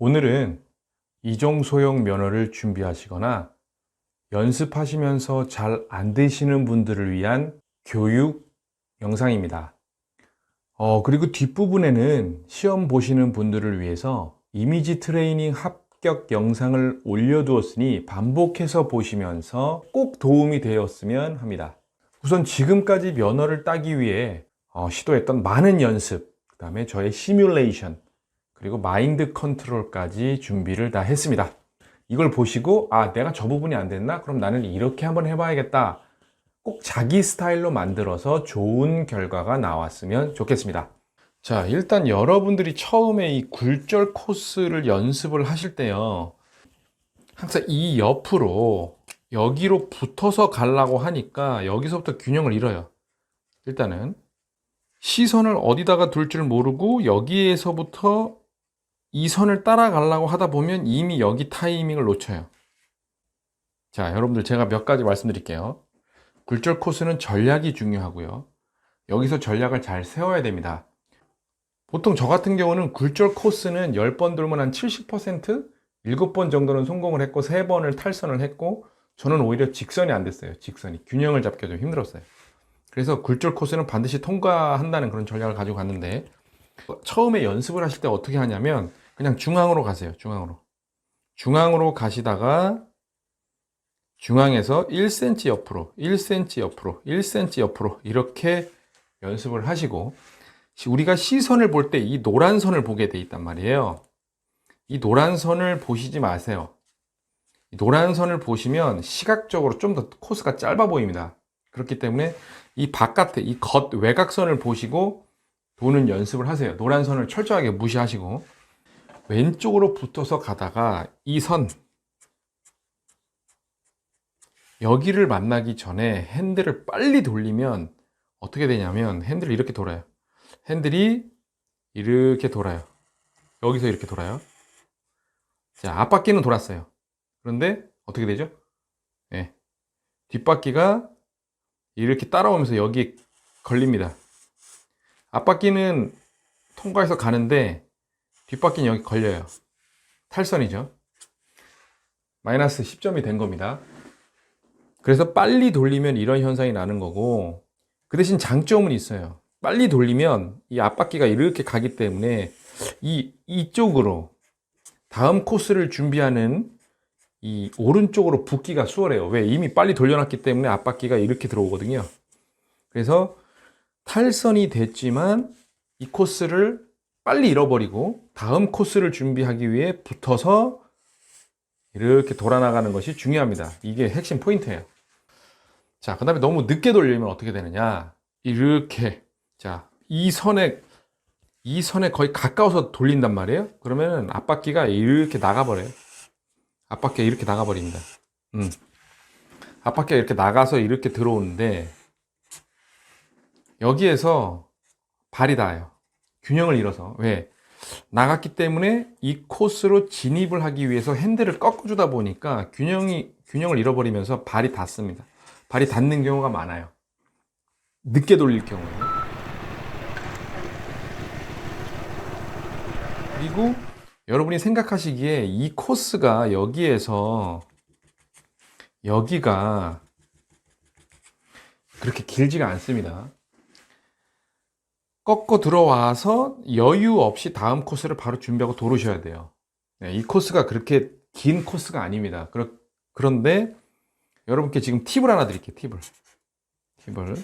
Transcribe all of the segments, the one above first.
오늘은 이종소형 면허를 준비하시거나 연습하시면서 잘 안 되시는 분들을 위한 교육 영상입니다. 그리고 뒷부분에는 시험 보시는 분들을 위해서 이미지 트레이닝 합격 영상을 올려두었으니 반복해서 보시면서 꼭 도움이 되었으면 합니다. 우선 지금까지 면허를 따기 위해 시도했던 많은 연습, 그 다음에 저의 시뮬레이션, 그리고 마인드 컨트롤까지 준비를 다 했습니다. 이걸 보시고 내가 저 부분이 안 됐나? 그럼 나는 이렇게 한번 해봐야겠다. 꼭 자기 스타일로 만들어서 좋은 결과가 나왔으면 좋겠습니다. 자, 일단 여러분들이 처음에 이 굴절 코스를 연습을 하실 때요, 항상 이 옆으로 여기로 붙어서 가려고 하니까 여기서부터 균형을 잃어요. 일단은 시선을 어디다가 둘 줄 모르고 여기에서부터 이 선을 따라가려고 하다 보면 이미 여기 타이밍을 놓쳐요. 자, 여러분들 제가 몇 가지 말씀드릴게요. 굴절 코스는 전략이 중요하고요. 여기서 전략을 잘 세워야 됩니다. 보통 저 같은 경우는 굴절 코스는 10번 돌면 한 70%? 7번 정도는 성공을 했고 3번을 탈선을 했고, 저는 오히려 직선이 안 됐어요. 직선이. 균형을 잡기가 좀 힘들었어요. 그래서 굴절 코스는 반드시 통과한다는 그런 전략을 가지고 갔는데, 처음에 연습을 하실 때 어떻게 하냐면 그냥 중앙으로 가세요. 중앙으로 가시다가 중앙에서 1cm 옆으로 1cm 옆으로 1cm 옆으로 이렇게 연습을 하시고, 우리가 시선을 볼 때 이 노란 선을 보게 돼 있단 말이에요. 이 노란 선을 보시지 마세요. 이 노란 선을 보시면 시각적으로 좀 더 코스가 짧아 보입니다. 그렇기 때문에 이 바깥에 이 겉 외곽선을 보시고 도는 연습을 하세요. 노란 선을 철저하게 무시하시고 왼쪽으로 붙어서 가다가 이 선 여기를 만나기 전에 핸들을 빨리 돌리면 어떻게 되냐면 핸들이 이렇게 돌아요. 핸들이 이렇게 돌아요. 여기서 이렇게 돌아요. 자, 앞바퀴는 돌았어요. 그런데 어떻게 되죠? 네. 뒷바퀴가 이렇게 따라오면서 여기에 걸립니다. 앞바퀴는 통과해서 가는데 뒷바퀴는 여기 걸려요. 탈선이죠. 마이너스 10점이 된 겁니다. 그래서 빨리 돌리면 이런 현상이 나는 거고, 그 대신 장점은 있어요. 빨리 돌리면 이 앞바퀴가 이렇게 가기 때문에 이쪽으로 다음 코스를 준비하는 이 오른쪽으로 붙기가 수월해요. 왜? 이미 빨리 돌려놨기 때문에 앞바퀴가 이렇게 들어오거든요. 그래서 탈선이 됐지만 이 코스를 빨리 잃어버리고 다음 코스를 준비하기 위해 붙어서 이렇게 돌아나가는 것이 중요합니다. 이게 핵심 포인트예요. 자, 그 다음에 너무 늦게 돌리면 어떻게 되느냐? 이렇게, 자, 이 선에 거의 가까워서 돌린단 말이에요. 그러면 앞바퀴가 이렇게 나가버려요. 앞바퀴가 이렇게 나가버립니다. 앞바퀴가 이렇게 나가서 이렇게 들어오는데, 여기에서 발이 닿아요. 균형을 잃어서. 왜? 나갔기 때문에 이 코스로 진입을 하기 위해서 핸들을 꺾어주다 보니까 균형을 잃어버리면서 발이 닿습니다. 발이 닿는 경우가 많아요. 늦게 돌릴 경우에. 그리고 여러분이 생각하시기에 이 코스가 여기가 그렇게 길지가 않습니다. 꺾어 들어와서 여유 없이 다음 코스를 바로 준비하고 돌으셔야 돼요. 이 코스가 그렇게 긴 코스가 아닙니다. 그런데 여러분께 지금 팁을 하나 드릴게요. 팁을.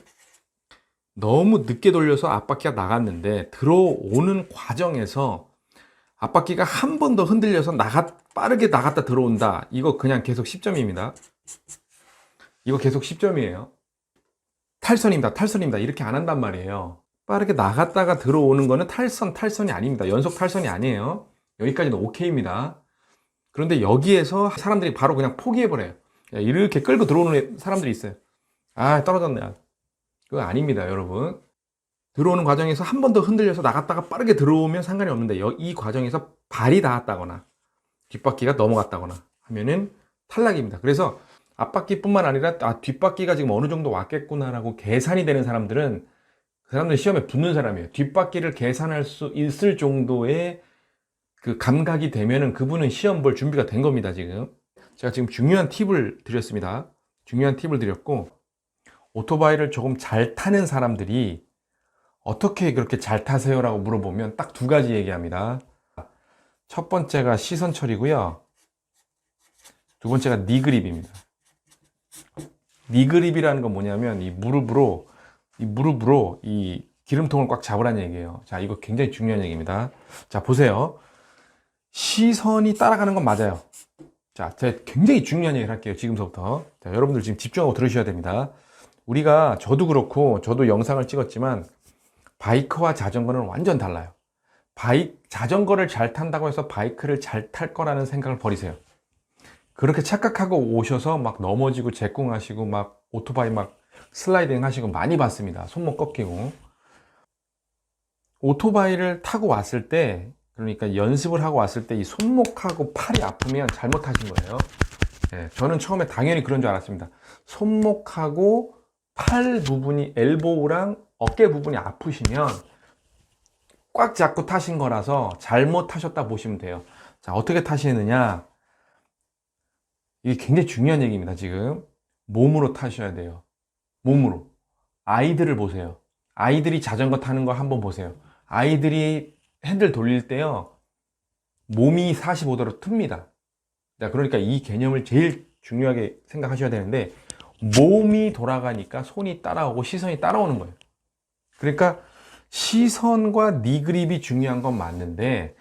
너무 늦게 돌려서 앞바퀴가 나갔는데 들어오는 과정에서 앞바퀴가 한 번 더 흔들려서 빠르게 나갔다 들어온다. 이거 그냥 계속 10점입니다. 이거 계속 10점이에요. 탈선입니다. 이렇게 안 한단 말이에요. 빠르게 나갔다가 들어오는 거는 탈선이 아닙니다. 연속 탈선이 아니에요. 여기까지는 오케이입니다. 그런데 여기에서 사람들이 바로 그냥 포기해버려요. 이렇게 끌고 들어오는 사람들이 있어요. 떨어졌네. 그거 아닙니다, 여러분. 들어오는 과정에서 한 번 더 흔들려서 나갔다가 빠르게 들어오면 상관이 없는데, 이 과정에서 발이 닿았다거나 뒷바퀴가 넘어갔다거나 하면은 탈락입니다. 그래서 앞바퀴뿐만 아니라 뒷바퀴가 지금 어느 정도 왔겠구나라고 계산이 되는 사람들은 그 사람들은 시험에 붙는 사람이에요. 뒷바퀴를 계산할 수 있을 정도의 그 감각이 되면은 그분은 시험 볼 준비가 된 겁니다, 지금. 제가 지금 중요한 팁을 드렸습니다. 중요한 팁을 드렸고, 오토바이를 조금 잘 타는 사람들이 어떻게 그렇게 잘 타세요? 라고 물어보면 딱 두 가지 얘기합니다. 첫 번째가 시선 처리고요. 두 번째가 니그립입니다. 니그립이라는 건 뭐냐면 이 무릎으로 이 기름통을 꽉 잡으라는 얘기예요. 자, 이거 굉장히 중요한 얘기입니다. 자, 보세요. 시선이 따라가는 건 맞아요. 자, 제가 굉장히 중요한 얘기를 할게요. 지금서부터. 자, 여러분들 지금 집중하고 들으셔야 됩니다. 우리가, 저도 그렇고, 저도 영상을 찍었지만, 바이크와 자전거는 완전 달라요. 자전거를 잘 탄다고 해서 바이크를 잘 탈 거라는 생각을 버리세요. 그렇게 착각하고 오셔서 막 넘어지고 제꿍하시고 막 오토바이 막 슬라이딩 하시고 많이 봤습니다. 손목 꺾이고. 오토바이를 타고 왔을 때, 그러니까 연습을 하고 왔을 때 이 손목하고 팔이 아프면 잘못하신 거예요. 네, 저는 처음에 당연히 그런 줄 알았습니다. 손목하고 팔 부분이, 엘보우랑 어깨 부분이 아프시면 꽉 잡고 타신 거라서 잘못 타셨다 보시면 돼요. 자, 어떻게 타시느냐? 이게 굉장히 중요한 얘기입니다, 지금. 몸으로 타셔야 돼요. 몸으로. 아이들을 보세요. 아이들이 자전거 타는 거 한번 보세요. 아이들이 핸들 돌릴 때요, 몸이 45도로 틉니다. 자, 그러니까 이 개념을 제일 중요하게 생각하셔야 되는데, 몸이 돌아가니까 손이 따라오고 시선이 따라오는 거예요. 그러니까 시선과 니그립이 중요한 건 맞는데,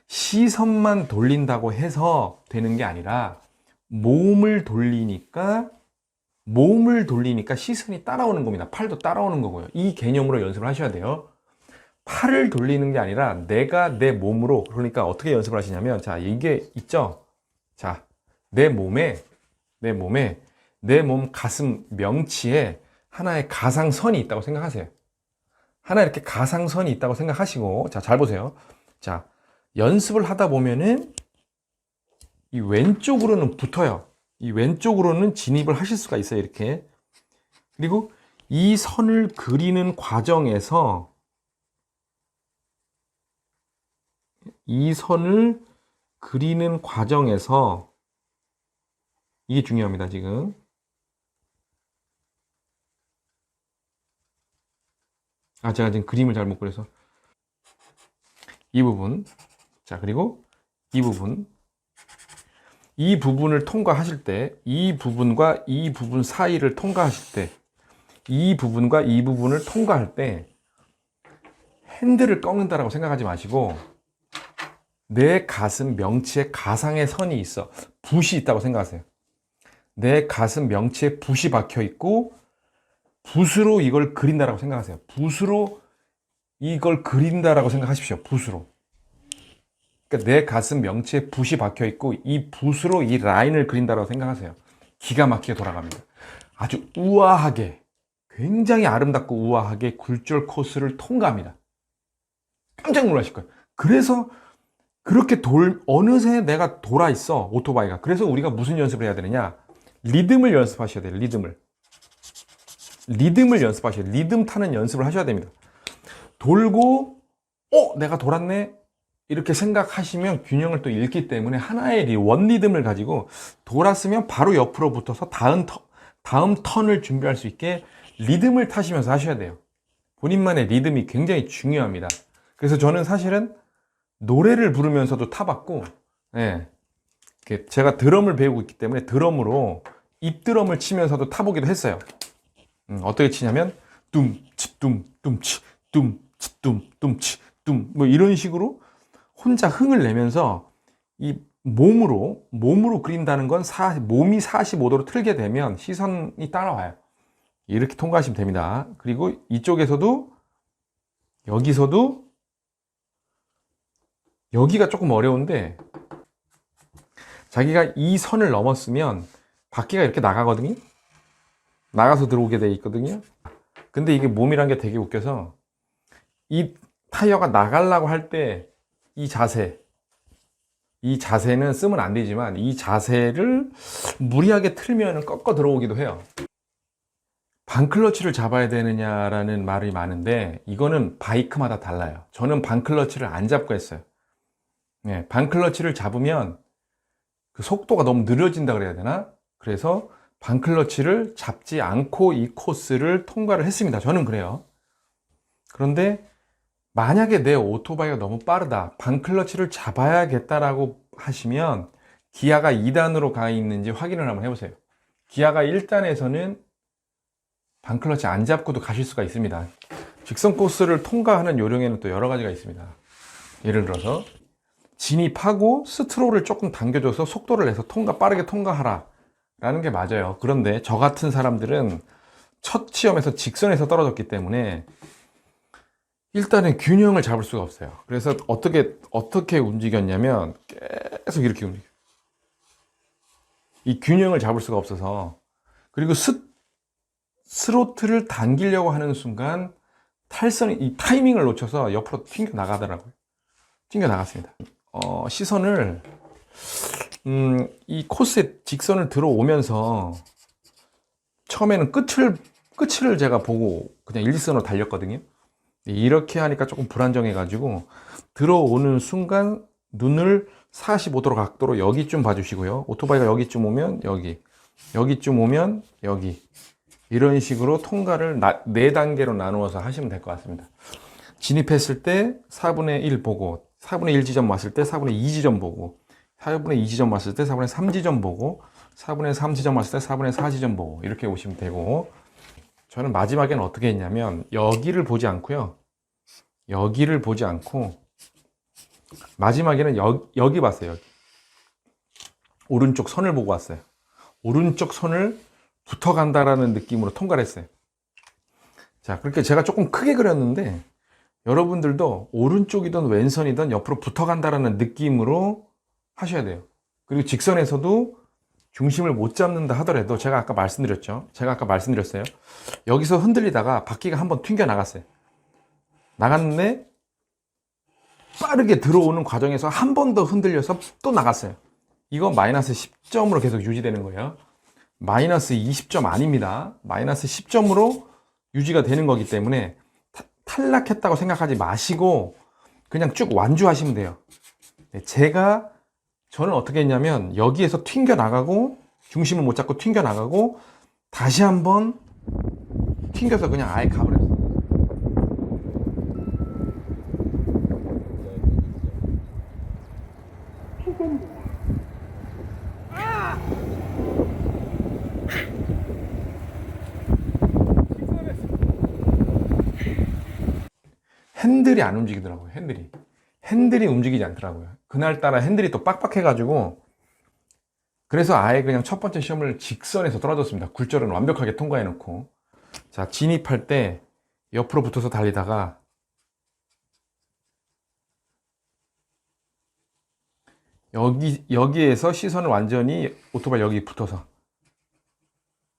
시선만 돌린다고 해서 되는 게 아니라 몸을 돌리니까 시선이 따라오는 겁니다. 팔도 따라오는 거고요. 이 개념으로 연습을 하셔야 돼요. 팔을 돌리는 게 아니라 내가 내 몸으로, 그러니까 어떻게 연습을 하시냐면, 자, 이게 있죠? 자, 내 몸 가슴 명치에 하나의 가상선이 있다고 생각하세요. 하나 이렇게 가상선이 있다고 생각하시고, 자, 잘 보세요. 자, 연습을 하다 보면은 이 왼쪽으로는 붙어요. 이 왼쪽으로는 진입을 하실 수가 있어요, 이렇게. 그리고 이 선을 그리는 과정에서 이게 중요합니다, 지금. 제가 지금 그림을 잘 못 그려서. 이 부분. 자, 그리고 이 부분을 통과하실 때, 이 부분과 이 부분 사이를 통과하실 때, 이 부분과 이 부분을 통과할 때, 핸들을 꺾는다라고 생각하지 마시고, 내 가슴 명치에 가상의 선이 있어. 붓이 있다고 생각하세요. 내 가슴 명치에 붓이 박혀 있고, 붓으로 이걸 그린다라고 생각하세요. 붓으로 이걸 그린다라고 생각하십시오. 붓으로. 그러니까 내 가슴 명치에 붓이 박혀 있고, 이 붓으로 이 라인을 그린다라고 생각하세요. 기가 막히게 돌아갑니다. 아주 우아하게, 굉장히 아름답고 우아하게 굴절 코스를 통과합니다. 깜짝 놀라실 거예요. 그래서 그렇게 어느새 내가 돌아 있어, 오토바이가. 그래서 우리가 무슨 연습을 해야 되느냐? 리듬을 연습하셔야 돼요, 리듬을 연습하셔야 돼요. 리듬 타는 연습을 하셔야 됩니다. 돌고, 내가 돌았네? 이렇게 생각하시면 균형을 또 잃기 때문에 하나의 원 리듬을 가지고 돌았으면 바로 옆으로 붙어서 다음 턴을 준비할 수 있게 리듬을 타시면서 하셔야 돼요. 본인만의 리듬이 굉장히 중요합니다. 그래서 저는 사실은 노래를 부르면서도 타봤고, 예, 제가 드럼을 배우고 있기 때문에 드럼으로 입드럼을 치면서도 타보기도 했어요. 어떻게 치냐면 뚱치 뚱뚱치 뚱치 뚱뚱치 뚱, 뭐 이런 식으로 혼자 흥을 내면서 이 몸으로 그린다는 건 몸이 45도로 틀게 되면 시선이 따라와요. 이렇게 통과하시면 됩니다. 그리고 이쪽에서도, 여기서도, 여기가 조금 어려운데, 자기가 이 선을 넘었으면 바퀴가 이렇게 나가거든요. 나가서 들어오게 돼 있거든요. 근데 이게 몸이란 게 되게 웃겨서, 이 타이어가 나가려고 할 때 이 자세는 쓰면 안 되지만, 이 자세를 무리하게 틀면 꺾어 들어오기도 해요. 반클러치를 잡아야 되느냐라는 말이 많은데, 이거는 바이크마다 달라요. 저는 반클러치를 안 잡고 했어요. 네, 반클러치를 잡으면 그 속도가 너무 느려진다 그래야 되나? 그래서 반클러치를 잡지 않고 이 코스를 통과를 했습니다. 저는 그래요. 그런데 만약에 내 오토바이가 너무 빠르다, 반클러치를 잡아야겠다라고 하시면 기아가 2단으로 가 있는지 확인을 한번 해보세요. 기아가 1단에서는 반클러치 안 잡고도 가실 수가 있습니다. 직선 코스를 통과하는 요령에는 또 여러 가지가 있습니다. 예를 들어서 진입하고 스트롤을 조금 당겨줘서 속도를 내서 빠르게 통과하라 라는 게 맞아요. 그런데 저 같은 사람들은 첫 시험에서 직선에서 떨어졌기 때문에 일단은 균형을 잡을 수가 없어요. 그래서 어떻게 움직였냐면 계속 이렇게 움직여요. 이 균형을 잡을 수가 없어서. 그리고 스로틀을 당기려고 하는 순간 이 타이밍을 놓쳐서 옆으로 튕겨 나가더라고요. 튕겨 나갔습니다. 시선을 이 코스에 직선을 들어오면서 처음에는 끝을 제가 보고 그냥 일직선으로 달렸거든요. 이렇게 하니까 조금 불안정해 가지고 들어오는 순간 눈을 45도로 각도로 여기쯤 봐주시고요. 오토바이가 여기쯤 오면 여기쯤 오면 여기, 이런 식으로 통과를 4단계로 나누어서 하시면 될 것 같습니다. 진입했을 때 4분의 1 보고, 4분의 1 지점 왔을 때 4분의 2 지점 보고, 4분의 2 지점 왔을 때 4분의 3 지점 보고, 4분의 3 지점 왔을 때 4분의 4 지점 보고, 이렇게 오시면 되고, 저는 마지막에는 어떻게 했냐면 여기를 보지 않고요. 여기를 보지 않고 마지막에는 여기 봤어요. 여기. 오른쪽 선을 보고 왔어요. 오른쪽 선을 붙어간다라는 느낌으로 통과를 했어요. 자, 그렇게 제가 조금 크게 그렸는데 여러분들도 오른쪽이든 왼선이든 옆으로 붙어간다라는 느낌으로 하셔야 돼요. 그리고 직선에서도 중심을 못 잡는다 하더라도 제가 아까 말씀드렸어요. 여기서 흔들리다가 바퀴가 한번 튕겨 나갔어요. 나갔는데 빠르게 들어오는 과정에서 한 번 더 흔들려서 또 나갔어요. 이거 마이너스 10점으로 계속 유지되는 거예요. 마이너스 20점 아닙니다. 마이너스 10점으로 유지가 되는 거기 때문에 탈락했다고 생각하지 마시고 그냥 쭉 완주하시면 돼요. 저는 어떻게 했냐면 여기에서 튕겨 나가고 중심을 못 잡고 튕겨 나가고 다시 한번 튕겨서 그냥 아예 가버렸어요. 핸들이 안 움직이더라고요. 핸들이 움직이지 않더라고요. 그날따라 핸들이 또 빡빡해가지고 그래서 아예 그냥 첫 번째 시험을 직선에서 떨어졌습니다. 굴절은 완벽하게 통과해놓고. 자, 진입할 때 옆으로 붙어서 달리다가 여기에서 시선을 완전히 오토바이 여기 붙어서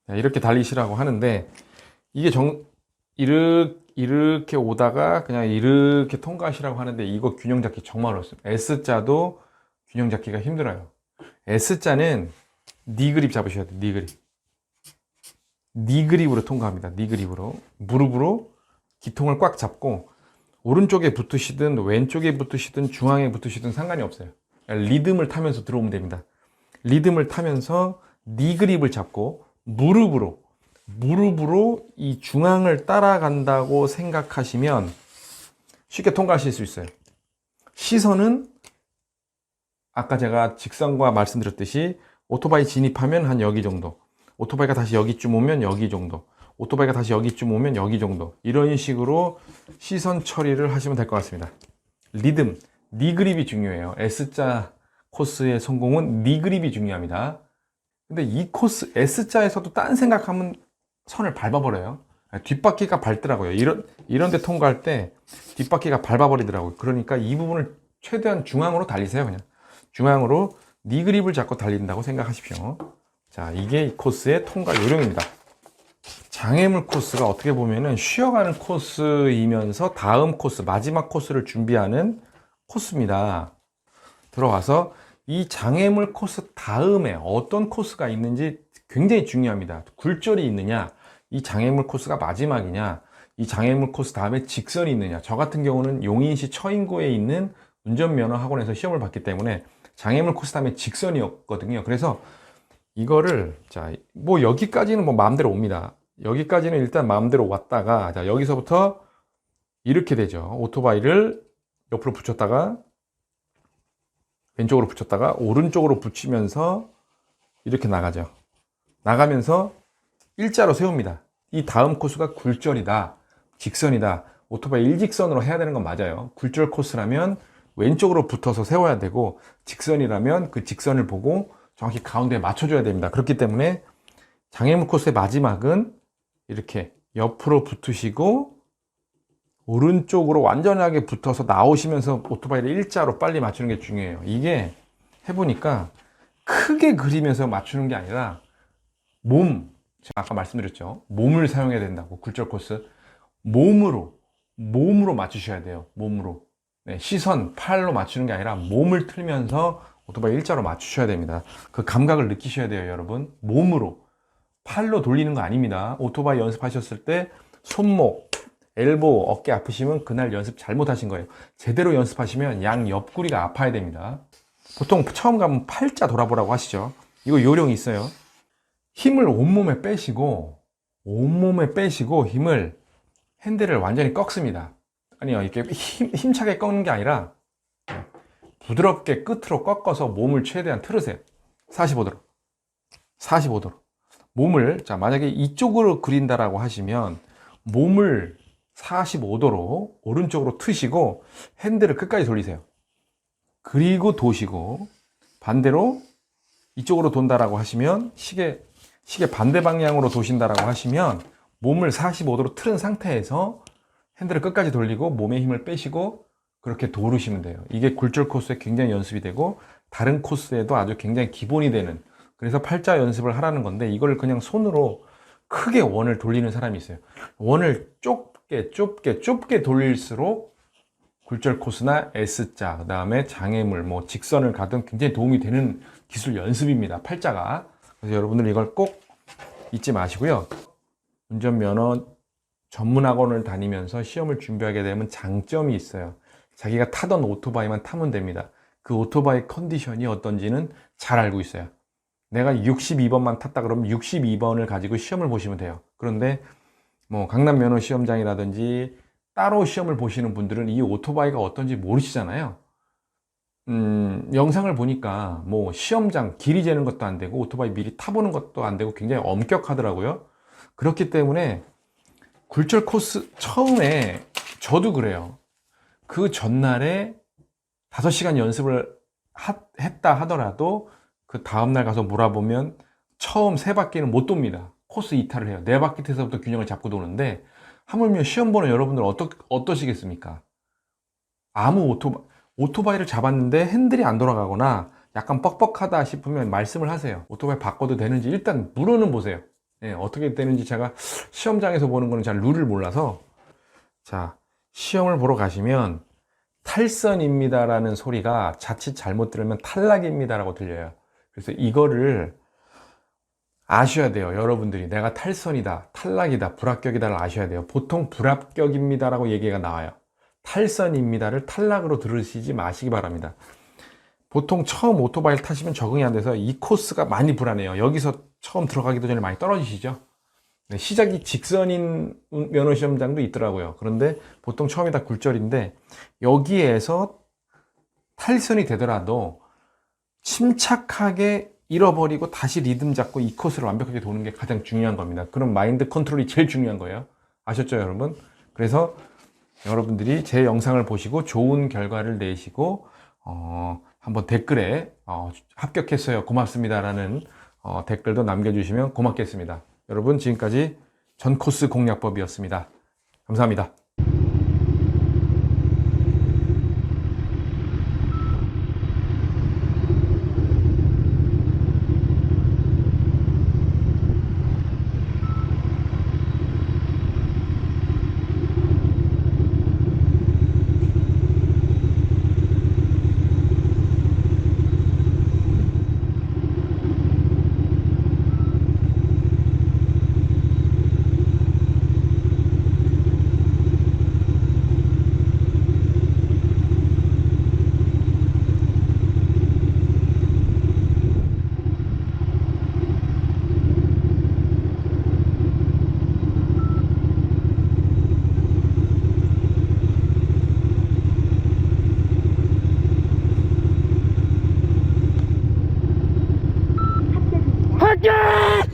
이렇게 달리시라고 하는데 이게 이렇게 오다가 그냥 이렇게 통과하시라고 하는데 이거 균형 잡기 정말 어렵습니다. S자도 균형 잡기가 힘들어요. S자는 니 그립 잡으셔야 돼요. 니 그립. 니 그립으로 통과합니다. 니 그립으로. 무릎으로 기통을 꽉 잡고 오른쪽에 붙으시든 왼쪽에 붙으시든 중앙에 붙으시든 상관이 없어요. 리듬을 타면서 들어오면 됩니다. 리듬을 타면서 니 그립을 잡고 무릎으로 이 중앙을 따라간다고 생각하시면 쉽게 통과하실 수 있어요. 시선은 아까 제가 직선과 말씀드렸듯이 오토바이 진입하면 한 여기 정도, 오토바이가 다시 여기쯤 오면 여기 정도, 오토바이가 다시 여기쯤 오면 여기 정도, 이런 식으로 시선 처리를 하시면 될 것 같습니다. 리듬, 니 그립이 중요해요. S자 코스의 성공은 니 그립이 중요합니다. 근데 이 코스 S자에서도 딴 생각하면 선을 밟아버려요. 뒷바퀴가 밟더라고요. 이런 데 통과할 때 뒷바퀴가 밟아버리더라고요. 그러니까 이 부분을 최대한 중앙으로 달리세요. 그냥 중앙으로 니 그립을 잡고 달린다고 생각하십시오. 자, 이게 이 코스의 통과 요령입니다. 장애물 코스가 어떻게 보면은 쉬어가는 코스이면서 다음 코스, 마지막 코스를 준비하는 코스입니다. 들어와서 이 장애물 코스 다음에 어떤 코스가 있는지 굉장히 중요합니다. 굴절이 있느냐, 이 장애물 코스가 마지막이냐, 이 장애물 코스 다음에 직선이 있느냐. 저 같은 경우는 용인시 처인고에 있는 운전면허 학원에서 시험을 봤기 때문에 장애물 코스 다음에 직선이었거든요. 그래서 이거를 자, 뭐 여기까지는 뭐 마음대로 옵니다. 여기까지는 일단 마음대로 왔다가 자, 여기서부터 이렇게 되죠. 오토바이를 옆으로 붙였다가 왼쪽으로 붙였다가 오른쪽으로 붙이면서 이렇게 나가죠. 나가면서 일자로 세웁니다. 이 다음 코스가 굴절이다, 직선이다. 오토바이 일직선으로 해야 되는 건 맞아요. 굴절 코스라면 왼쪽으로 붙어서 세워야 되고, 직선이라면 그 직선을 보고 정확히 가운데에 맞춰줘야 됩니다. 그렇기 때문에 장애물 코스의 마지막은 이렇게 옆으로 붙으시고 오른쪽으로 완전하게 붙어서 나오시면서 오토바이를 일자로 빨리 맞추는 게 중요해요. 이게 해보니까 크게 그리면서 맞추는 게 아니라 제가 아까 말씀드렸죠. 몸을 사용해야 된다고. 굴절 코스. 몸으로 맞추셔야 돼요. 몸으로. 네, 시선, 팔로 맞추는 게 아니라 몸을 틀면서 오토바이 일자로 맞추셔야 됩니다. 그 감각을 느끼셔야 돼요, 여러분. 몸으로. 팔로 돌리는 거 아닙니다. 오토바이 연습하셨을 때 손목, 엘보, 어깨 아프시면 그날 연습 잘못하신 거예요. 제대로 연습하시면 양 옆구리가 아파야 됩니다. 보통 처음 가면 팔자 돌아보라고 하시죠. 이거 요령이 있어요. 힘을 온몸에 빼시고 힘을 핸들을 완전히 꺾습니다. 아니요, 이렇게 힘차게 꺾는 게 아니라 부드럽게 끝으로 꺾어서 몸을 최대한 틀으세요. 45도로. 몸을, 자, 만약에 이쪽으로 그린다라고 하시면 몸을 45도로 오른쪽으로 트시고 핸들을 끝까지 돌리세요. 그리고 도시고, 반대로 이쪽으로 돈다라고 하시면 시계 반대 방향으로 도신다라고 하시면 몸을 45도로 틀은 상태에서 핸들을 끝까지 돌리고 몸에 힘을 빼시고 그렇게 도르시면 돼요. 이게 굴절 코스에 굉장히 연습이 되고 다른 코스에도 아주 굉장히 기본이 되는, 그래서 팔자 연습을 하라는 건데, 이걸 그냥 손으로 크게 원을 돌리는 사람이 있어요. 원을 좁게 돌릴수록 굴절 코스나 S자, 그 다음에 장애물, 뭐 직선을 가든 굉장히 도움이 되는 기술 연습입니다, 팔자가. 그래서 여러분들 이걸 꼭 잊지 마시고요. 운전면허 전문학원을 다니면서 시험을 준비하게 되면 장점이 있어요. 자기가 타던 오토바이만 타면 됩니다. 그 오토바이 컨디션이 어떤지는 잘 알고 있어요. 내가 62번만 탔다 그러면 62번을 가지고 시험을 보시면 돼요. 그런데 뭐 강남 면허 시험장이라든지 따로 시험을 보시는 분들은 이 오토바이가 어떤지 모르시잖아요. 영상을 보니까 뭐 시험장 길이 재는 것도 안 되고 오토바이 미리 타보는 것도 안 되고 굉장히 엄격하더라고요. 그렇기 때문에 굴절 코스 처음에 저도 그래요. 그 전날에 5시간 연습을 했다 하더라도 그 다음날 가서 몰아보면 처음 3바퀴는 못 돕니다. 코스 이탈을 해요. 4바퀴 태서부터 균형을 잡고 도는데, 하물며 시험 보는 여러분들 어떠시겠습니까? 아무 오토바이를 잡았는데 핸들이 안 돌아가거나 약간 뻑뻑하다 싶으면 말씀을 하세요. 오토바이 바꿔도 되는지 일단 물어는 보세요. 네, 어떻게 되는지 제가 시험장에서 보는 거는 잘 룰을 몰라서. 자, 시험을 보러 가시면 탈선입니다라는 소리가 자칫 잘못 들으면 탈락입니다라고 들려요. 그래서 이거를 아셔야 돼요. 여러분들이 내가 탈선이다, 탈락이다, 불합격이다를 아셔야 돼요. 보통 불합격입니다라고 얘기가 나와요. 탈선입니다를 탈락으로 들으시지 마시기 바랍니다. 보통 처음 오토바이를 타시면 적응이 안 돼서 이 코스가 많이 불안해요. 여기서 처음 들어가기도 전에 많이 떨어지시죠. 네, 시작이 직선인 면허시험장도 있더라고요. 그런데 보통 처음이 다 굴절인데, 여기에서 탈선이 되더라도 침착하게 잃어버리고 다시 리듬 잡고 이 코스를 완벽하게 도는 게 가장 중요한 겁니다. 그럼 마인드 컨트롤이 제일 중요한 거예요. 아셨죠, 여러분? 그래서 여러분들이 제 영상을 보시고 좋은 결과를 내시고 한번 댓글에 합격했어요, 고맙습니다라는 댓글도 남겨주시면 고맙겠습니다. 여러분, 지금까지 전코스 공략법이었습니다. 감사합니다. 야!